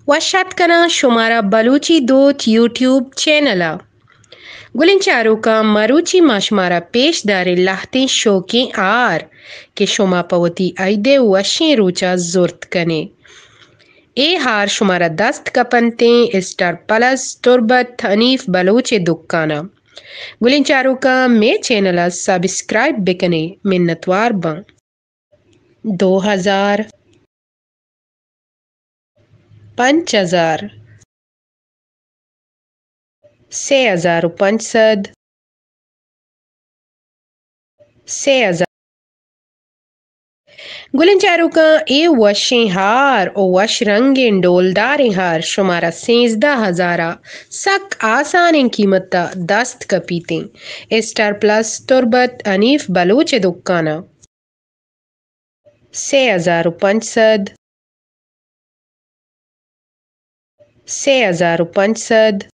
वशात कना शुमारा बलूची दोत यूट्यूब चैनला गुलिंचारू का मरूची माशमारा पेश दारे लाहते शोके आर के शुमा पवती आइदे वशी रूचा जुर्त कने ए हार शुमारा दस्त कपनते स्टार प्लस तुरबत हनीफ बलूचे दुक्काना गुलिंचारू का मे चैनला सब्सक्राइब बिकने मिन्नतवार बं 2000 5000 6500 6000 गुलिंचारू का ए वशें हार ओ वश रंगें डोलदारें हार शुमारा 16000 सक आसान कीमत दस्त कपीतें स्टार प्लस तुरबत अनीफ बलूच दुकाना 6500 6500